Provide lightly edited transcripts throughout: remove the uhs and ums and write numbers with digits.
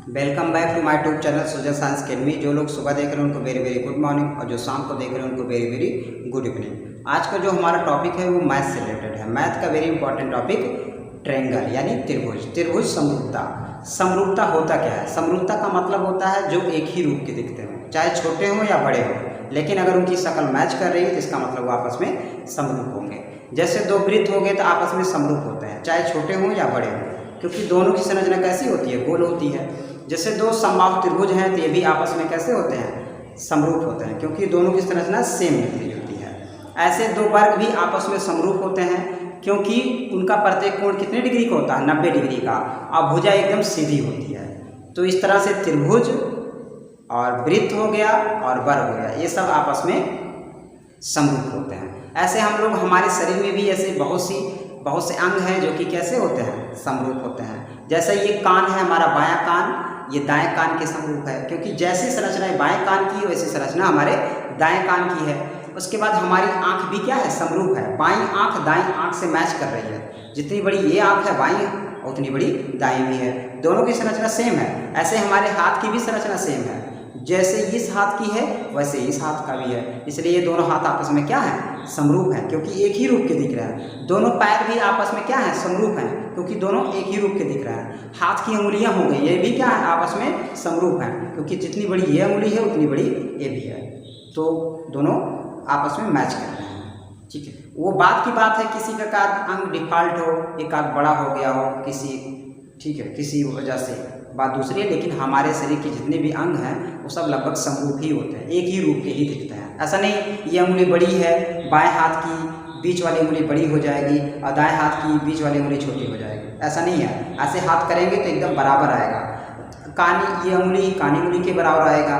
Welcome back to my YouTube channel Sujay science academy. जो लोग सुबह देख रहे हैं उनको वेरी वेरी गुड मॉर्निंग और जो शाम को देख रहे हैं उनको वेरी वेरी गुड इवनिंग। आज का जो हमारा टॉपिक है वो मैथ से रिलेटेड है। मैथ का वेरी इंपॉर्टेंट टॉपिक ट्रायंगल यानी त्रिभुज। त्रिभुज समरूपता। समरूपता होता क्या है? समरूपता का मतलब होता है जो एक ही रूप के दिखते हों, चाहे छोटे हों या बड़े हों, लेकिन अगर उनकी शक्ल मैच कर रही है तो इसका मतलब वो आपस में समरूप होंगे। जैसे दो वृत्त हो गए तो आपस में समरूप होते हैं, चाहे छोटे हों या बड़े हों, क्योंकि दोनों की संरचना कैसी होती है? गोल होती है। जैसे दो समबाहु त्रिभुज हैं तो ये भी आपस में कैसे होते हैं? समरूप होते हैं, क्योंकि दोनों की संरचना सेम निकली होती है। ऐसे दो वर्ग भी आपस में समरूप होते हैं, क्योंकि उनका प्रत्येक कोण कितने डिग्री का होता है? 90 डिग्री का, और भुजा एकदम सीधी होती है। तो इस तरह से त्रिभुज और वृत्त हो गया और वर्ग हो गया, ये सब आपस में समरूप होते हैं। ऐसे हम लोग हमारे शरीर में भी ऐसे बहुत से अंग हैं जो कि कैसे होते हैं? समरूप होते हैं। जैसे ये कान है हमारा बायां कान, ये दाएं कान के समरूप है, क्योंकि जैसी संरचना बाएं कान की है वैसी संरचना हमारे दाएं कान की है। उसके बाद हमारी आंख भी क्या है? समरूप है। बाईं आंख दाईं आंख से मैच कर रही है। जितनी बड़ी ये आंख है बाईं, उतनी बड़ी दाईं भी है। दोनों की संरचना सेम है। ऐसे हमारे हाथ की भी संरचना सेम है। जैसे इस हाथ की है वैसे इस हाथ का भी है। इसलिए ये दोनों हाथ आपस में क्या है? समरूप है, क्योंकि एक ही रूप के दिख रहे हैं। दोनों पैर भी आपस में क्या है? समरूप हैं, क्योंकि दोनों एक ही रूप के दिख रहे हैं। हाथ की उंगलियां हो गई, ये भी क्या है? आपस में समरूप हैं, क्योंकि जितनी बड़ी ये उंगली है उतनी बड़ी ये भी है। तो दोनों आपस में मैच कर रहे हैं। ठीक है, वो बात की बात है किसी का अंग डिफॉल्ट हो, एक आध बड़ा हो गया हो किसी, ठीक है, किसी वजह से बात दूसरी है। लेकिन हमारे शरीर के जितने भी अंग हैं वो सब लगभग समरूप ही होते हैं, एक ही रूप के ही दिखते हैं। ऐसा नहीं ये उंगली बड़ी है, बाएं हाथ की बीच वाली उंगली बड़ी हो जाएगी और दाएं हाथ की बीच वाली उंगली छोटी हो जाएगी, ऐसा नहीं है। ऐसे हाथ करेंगे तो एकदम बराबर आएगा। कानी ये उंगली कानी उंगली के बराबर आएगा,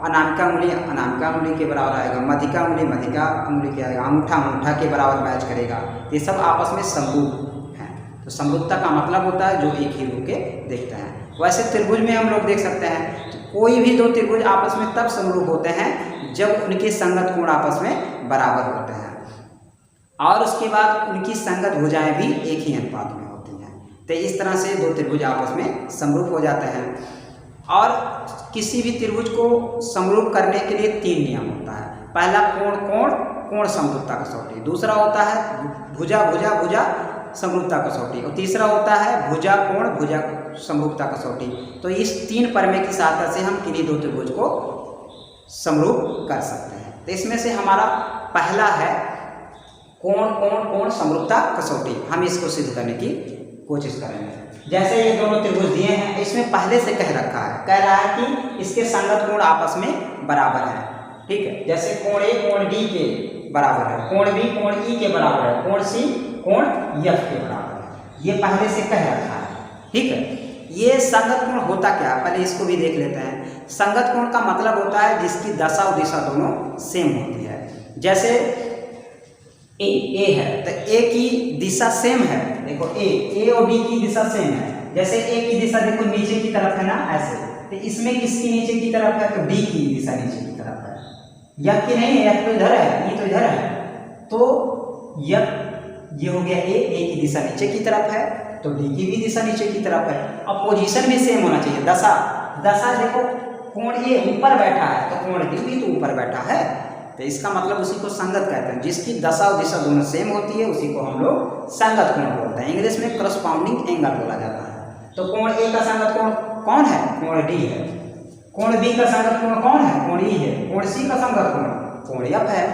अनामिका उंगली अनामिका उंगली के बराबर आएगा, मध्यिका उंगली मध्यिका उंगली के आएगा, अंगूठा अंगूठा के बराबर मैच करेगा। ये सब आपस में समरूप हैं। तो समरूपता का मतलब होता है जो एक ही रूप के दिखते हैं। वैसे त्रिभुज में हम लोग देख सकते हैं तो कोई भी दो त्रिभुज आपस में तब समरूप होते हैं जब उनके संगत कोण आपस में बराबर होते हैं, और उसके बाद उनकी संगत भुजाएं भी एक ही अनुपात में होती हैं। तो इस तरह से दो त्रिभुज आपस में समरूप हो जाते हैं। और किसी भी त्रिभुज को समरूप करने के लिए 3 नियम होता है। पहला कोण समरूपता कसौटी, दूसरा होता है भुजा भुजा भुजा समरूपता कसौटी, और तीसरा होता है भुजा कोण भुजा समरूपता कसौटी। तो इस 3 प्रमेय की सहायता से हम किन्हीं दो त्रिभुज को समरूप कर सकते हैं। तो इसमें से हमारा पहला है कोण समरूपता कसौटी। हम इसको सिद्ध करने की कोशिश करेंगे। जैसे ये दोनों त्रिभुज दिए हैं, इसमें पहले से कह रहा है कि इसके संगत कोण आपस में बराबर है। ठीक है, जैसे कोण ए कोण डी के बराबर है, कोण बी कोण ई के बराबर है, कोण सी कोण एफ के बराबर है। ये पहले से कह रखा है। ठीक है, ये संगत कोण होता क्या है पहले इसको भी देख लेते हैं। संगत कोण का मतलब होता है जिसकी दशा और दिशा दोनों सेम होती है। जैसे ए है तो ए की दिशा सेम है। देखो ए और बी की दिशा सेम है। जैसे ए की दिशा देखो नीचे की तरफ है ना, ऐसे, तो इसमें किसकी नीचे की तरफ है? तो डी की दिशा नीचे की तरफ है। यह की नहीं, यह तो इधर है, ये तो इधर है। तो ये हो गया ए की दिशा नीचे की तरफ है, तो डी की भी दिशा नीचे की तरफ है। अब पोजीशन भी सेम होना चाहिए। दशा देखो कोण ए ऊपर बैठा है तो कोण डी भी तो ऊपर बैठा है, तो इसका मतलब उसी को संगत कहते हैं। जिसकी दशा और दिशा दोनों सेम होती है उसी को हम लोग संगत कोण बोलते हैं। इंग्लिश में करस्पॉन्डिंग एंगल बोला जाता है। तो कोण ए का संगत कोण कौन है? कोण डी है। कोण बी का संगत कोण कौन है? कोण ई है। कोण सी का संगत कोण एफ है।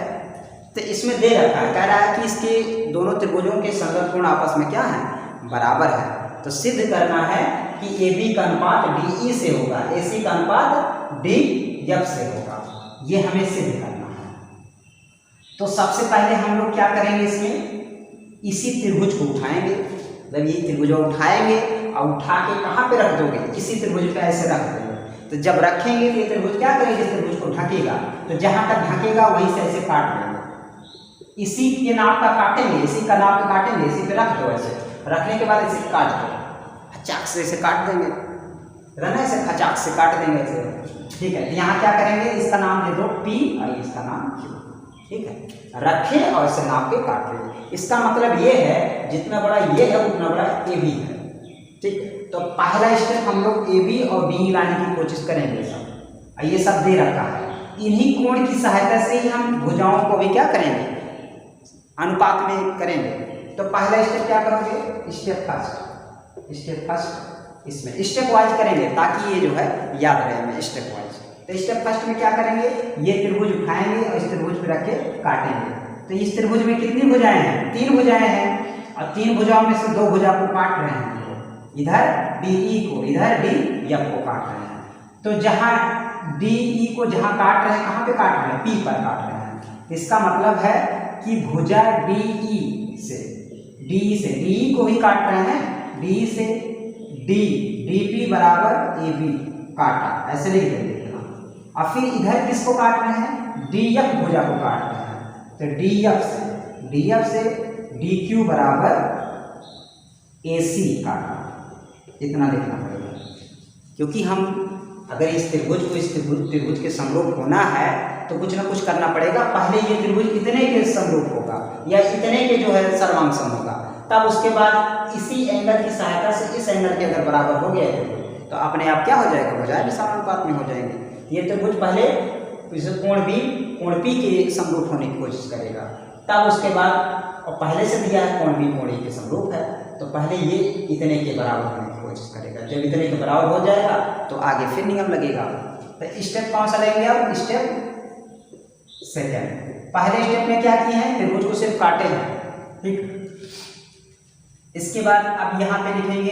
तो इसमें दे रखा है, कह रहा है कि इसके दोनों त्रिभुजों के संगत कोण आपस में क्या है? बराबर है। तो सिद्ध करना है कि AB का अनुपात DE से होगा, AC का अनुपात DF से होगा। ये हमें सिद्ध करना है। तो सबसे पहले हम लोग क्या करेंगे, इसमें इसी त्रिभुज को उठाएंगे। जब ये त्रिभुज उठाएंगे और उठा के कहाँ पे रख दोगे? इसी त्रिभुज पे ऐसे रख दोगे। तो जब रखेंगे तो ये त्रिभुज क्या करेगा? इस त्रिभुज को ढकेगा, तो जहां तक ढकेगा वहीं से ऐसे काट लेंगे। इसी के नाप का काटेंगे, इसी का नाप का काटेंगे, इसी पे रख दो। ऐसे रखने के बाद इसे काट दो, खचाक से इसे काट देंगे, रहना ऐसे खचाक से काट देंगे ऐसे। ठीक है, तो यहाँ क्या करेंगे? इसका नाम दे दो P और इसका नाम Q। ठीक है, रखें और इसे नाप के काट लें। इसका मतलब ये है जितना बड़ा ये है उतना बड़ा ये भी है। ठीक है, तो पहला स्टेप हम लोग ए बी और डी लाने की कोशिश करेंगे सब। ये सब दे रखा है, इन्हीं कोण की सहायता से ही हम भुजाओं को भी क्या करेंगे, अनुपात में करेंगे। तो पहला स्टेप क्या करोगे, स्टेप फर्स्ट इसमें स्टेप वाइज करेंगे ताकि ये जो है याद रहे हमें स्टेप वाइज। तो स्टेप फर्स्ट में क्या करेंगे, ये त्रिभुज उठाएंगे और इस त्रिभुज पे रख के काटेंगे। तो इस त्रिभुज में कितनी भुजाएं हैं, 3 भुजाएं हैं, और 3 भुजाओं में से 2 भुजा को काट रहे हैं, इधर DE को, इधर DF को काट रहे हैं। तो जहां DE को जहां काट रहे हैं, कहां पे काट रहे हैं, P पर काट रहे हैं। इसका मतलब है कि भुजा DE से DE को ही काट रहे हैं, DE से DP बराबर AB काटा, ऐसे लिख देंगे। और फिर इधर किसको काट रहे हैं, DF भुजा को काट रहे हैं। तो DF से DQ बराबर AC काटा, इतना देखना पड़ेगा, क्योंकि हम अगर इस त्रिभुज को इस त्रिभुज के समरूप होना है तो कुछ ना कुछ करना पड़ेगा। पहले ये त्रिभुज इतने के समरूप होगा या इतने के जो है सर्वांगसम होगा, तब उसके बाद इसी एंगल की सहायता से इस एंगल के अगर बराबर हो गया तो अपने आप क्या हो जाएगा, भुजाएं भी समानुपात में हो जाएंगे। ये त्रिभुज पहले कोण P के समरूप होने की कोशिश करेगा, तब उसके बाद, और पहले से दिया है कोण B कोण E के समरूप है, तो पहले ये इतने के बराबर होने की कोशिश करेगा। जब इतने के बराबर हो जाएगा तो आगे फिर नियम लगेगा। तो स्टेप कौन सा लेंगे, अब स्टेप सेकेंड। पहले स्टेप में क्या किए हैं, त्रिभुज को सिर्फ काटे हैं, ठीक। इसके बाद अब यहाँ पे लिखेंगे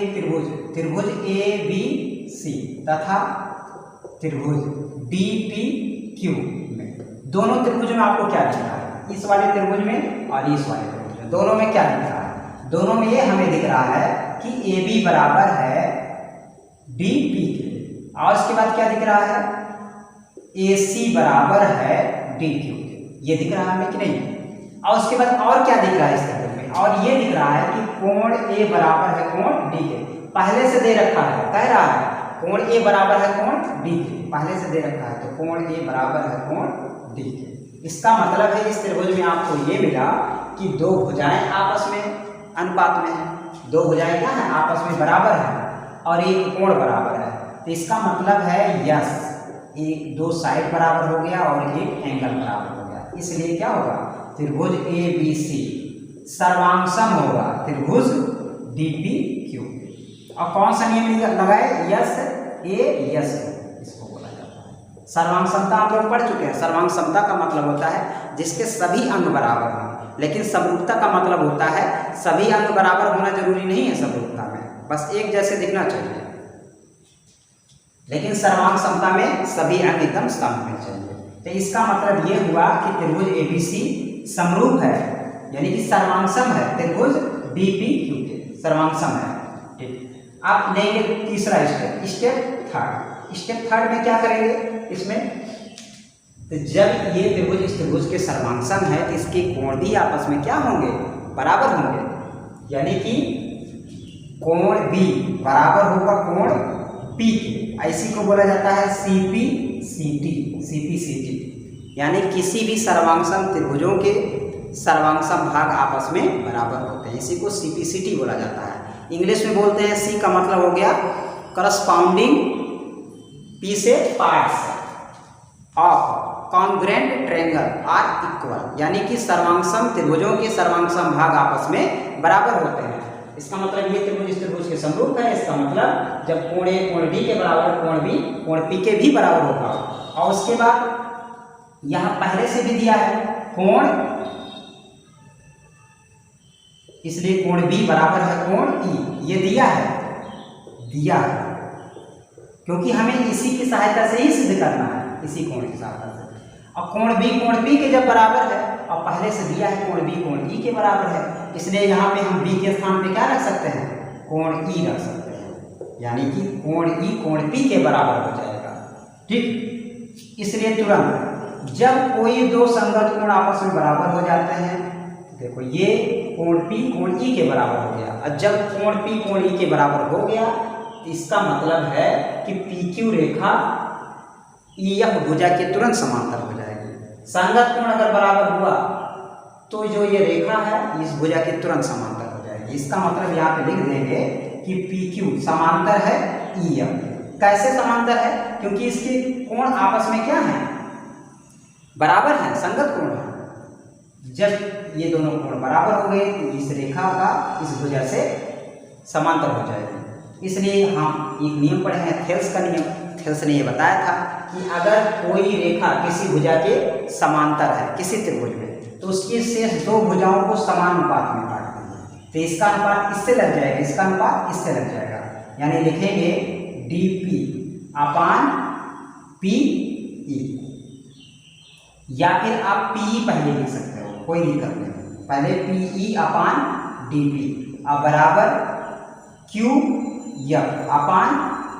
त्रिभुज ABC तथा त्रिभुज DPQ में, दोनों त्रिभुज में आपको क्या दिख रहा है, इस वाले त्रिभुज में और इस वाले त्रिभुज में, दोनों में क्या दिख रहा है, दोनों में ये हमें दिख रहा है कि AB बराबर है DP के, और इसके बाद क्या दिख रहा है, AC बराबर है DQ के, ये दिख रहा है हमें कि नहीं। और उसके बाद और क्या दिख रहा है इस त्रिभुज में, और ये दिख रहा है कि कोण A बराबर है कोण D के, पहले से दे रखा है, कह रहा है कोण A बराबर है कोण D के, पहले से दे रखा है, तो कोण A बराबर है कोण D के। इसका मतलब है इस त्रिभुज में आपको ये मिला कि 2 भुजाएं आपस में अनुपात में है, 2 भुजाएं क्या है, आपस में बराबर है, और एक कोण बराबर है। तो इसका मतलब है यस, एक 2 साइड बराबर हो गया और एक एंगल बराबर हो गया, इसलिए क्या होगा, त्रिभुज ABC सर्वांगसम होगा त्रिभुज DPQ। और कौन सा नियम लगाए, यस इसको बोला जाता है सर्वांग समता। आप लोग पढ़ चुके हैं, सर्वांग समता का मतलब होता है जिसके सभी अंग बराबर हों, लेकिन समरूपता का मतलब होता है सभी अंग बराबर होना जरूरी नहीं है समरूपता में, बस एक जैसे दिखना चाहिए, लेकिन सर्वांग समता में सभी अंग एकदम सम होने चाहिए। तो इसका मतलब ये हुआ कि त्रिभुज ABC समरूप है, यानी कि सर्वांगसम है त्रिभुज DPQ के, सर्वांगसम है, ठीक। अब लेंगे तीसरा स्टेप थर्ड में क्या करेंगे इसमें, तो जब ये त्रिभुज इस त्रिभुज के सर्वांगसम है तो इसके कोण भी आपस में क्या होंगे, बराबर होंगे, यानी कि कोण B बराबर होगा कोण P के, इसी को बोला जाता है CPCT, यानी किसी भी सर्वांगसम त्रिभुजों के सर्वांगसम भाग आपस में बराबर होते हैं, इसी को CPCT बोला जाता है। इंग्लिश में बोलते हैं C का मतलब हो गया करस्पॉन्डिंग, P से parts of congruent triangle are equal, यानी कि सर्वांगसम त्रिभुजों के सर्वांगसम भाग आपस में बराबर होते हैं। इसका मतलब ये त्रिभुज इस त्रिभुज के समरूप है, इसका मतलब जब कोण A कोण D के बराबर कोण B कोण P के भी बराबर होगा। और उसके बाद यहाँ पहले से भी दिया है कोण, इसलिए कोण B बराबर है कोण E, ये दिया है क्योंकि हमें इसी की सहायता से ही सिद्ध करना है, इसी कोण की सहायता से। और कोण B कोण P के जब बराबर है और पहले से दिया है कोण B कोण E के बराबर है, इसलिए यहाँ पे हम B के स्थान पे क्या रख सकते हैं, कोण E रख सकते हैं, यानी कि कोण E कोण P के बराबर हो जाएगा, ठीक। इसलिए तुरंत जब कोई 2 संगत कोण आपस में बराबर हो जाते हैं, देखो ये कोण P कोण E के बराबर हो गया, और जब कोण P कोण E के बराबर हो गया इसका मतलब है कि PQ रेखा EF भुजा के तुरंत समांतर हो जाएगी। संगत कोण अगर बराबर हुआ तो जो ये रेखा है इस भुजा के तुरंत समांतर हो जाएगी। इसका मतलब यहाँ पे लिख देंगे कि PQ समांतर है EF। कैसे समांतर है? क्योंकि इसके कोण आपस में क्या है, बराबर है, संगत कोण है। जब ये दोनों कोण बराबर हो गए तो इस रेखा का इस भुजा से समांतर हो जाएगी। इसलिए हम एक नियम पढ़े हैं, थेल्स का नियम। थेल्स ने ये बताया था कि अगर कोई रेखा किसी भुजा के समांतर है, किसी त्रिभुज में, तो उसकी शेष दो भुजाओं को समान अनुपात में काट देंगे। तो इसका अनुपात इससे लग जाएगा, इसका अनुपात इससे लग जाएगा। यानी लिखेंगे DP अपान PE, या फिर आप PE पहले लिख सकते हो, कोई दिक्कत नहीं। पहले PE अपान DP अब बराबर QF अपान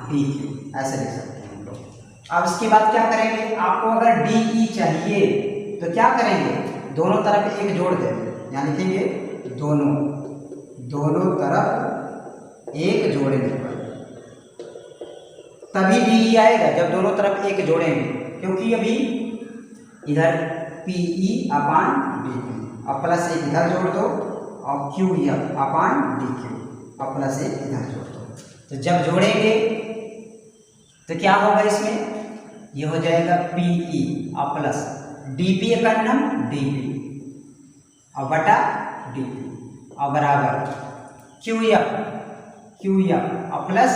DQ, ऐसे लिख सकते हैं हम लोग। अब इसके बाद क्या करेंगे, आपको अगर DE चाहिए तो क्या करेंगे, दोनों तरफ एक जोड़ देंगे। यहाँ लिखेंगे दोनों तरफ एक जोड़ेंगे, तभी DE आएगा जब दोनों तरफ एक जोड़ेंगे। क्योंकि अभी इधर PE अपान DP और प्लस एक इधर जोड़ दो और QF अपान DQ और प्लस एक इधर जोड़ दो। तो जब जोड़ेंगे तो क्या होगा, इसमें ये हो जाएगा PE और प्लस DP एकन्नम DP और बटा DP और बराबर QF और प्लस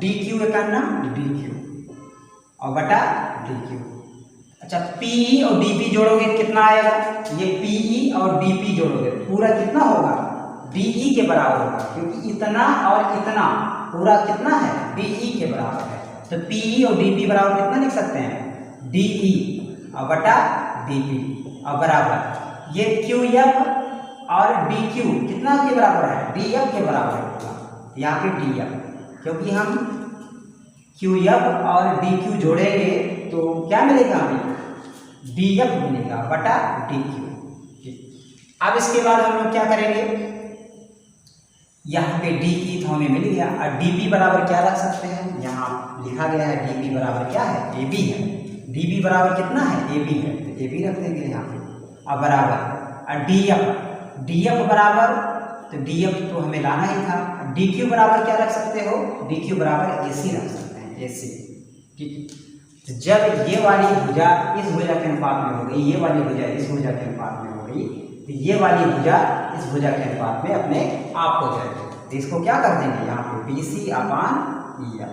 DQ एकन्नम DQ और बटा DQ। अच्छा, PE और DP जोड़ोगे कितना आएगा, ये PE और DP जोड़ोगे पूरा कितना होगा, DE के बराबर होगा। क्योंकि इतना और इतना पूरा कितना है, DE के बराबर है। तो PE और DP बराबर कितना लिख सकते हैं, DE और बटा DP और बराबर ये QF और DQ कितना के बराबर है, DF के बराबर होगा। यहाँ पे DF, क्योंकि हम QF और DQ जोड़ेंगे तो क्या मिलेगा, हमें DF मिलेगा बटा DQ। अब इसके बाद हम लोग क्या करेंगे, यहाँ पे DE तो हमें मिल गया और DB बराबर क्या रख सकते हैं, यहाँ लिखा गया है DB बराबर क्या है, AB है। DB बराबर कितना है, AB है, तो AB रख देंगे यहाँ पे और बराबर और DF बराबर, तो DF तो हमें लाना ही था। DQ बराबर क्या रख सकते हो, DQ बराबर AC रख सकते हैं, AC। ठीक, तो जब ये वाली भुजा इस भुजा के अनुपात में हो गई, ये वाली भुजा इस भुजा के अनुपात में हो गई, तो ये वाली भुजा इस भुजा के अनुपात में अपने आप हो जाएगी। तो इसको क्या कर देंगे, यहाँ पे BC अपान EF।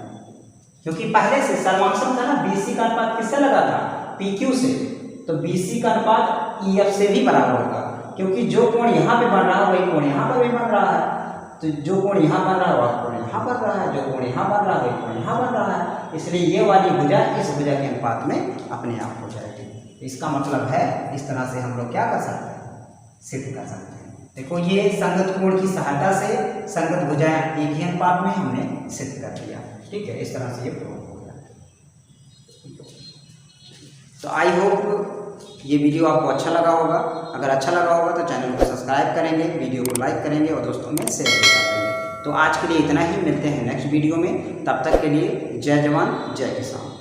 क्योंकि पहले से सर्वांशम था ना, BC का अनुपात किससे लगा था, PQ से, तो BC का अनुपात EF से भी बराबर होगा। क्योंकि जो कोण यहाँ पे बन रहा है वही कोण यहाँ पर भी बन रहा है। तो जो कोण यहाँ बन रहा है वह कोण यहाँ बन रहा है, जो कोण यहाँ बन रहा है वही कोण यहाँ बन रहा है। इसलिए ये वाली भुजा इस भुजा के अनुपात में अपने आप हो जाएगी। इसका मतलब है इस तरह से हम लोग क्या कर सकते हैं, सिद्ध कर सकते हैं। देखो ये संगत कोण की सहायता से संगत भुजाएं एक ही अनुपात में हमने सिद्ध कर दिया। ठीक है, इस तरह से ये प्रूव हो गया। तो आई होप ये वीडियो आपको अच्छा लगा होगा। अगर अच्छा लगा होगा तो चैनल को सब्सक्राइब करेंगे, वीडियो को लाइक करेंगे और दोस्तों में शेयर भी कर देंगे। तो आज के लिए इतना ही, मिलते हैं नेक्स्ट वीडियो में। तब तक के लिए जय जवान जय किसान।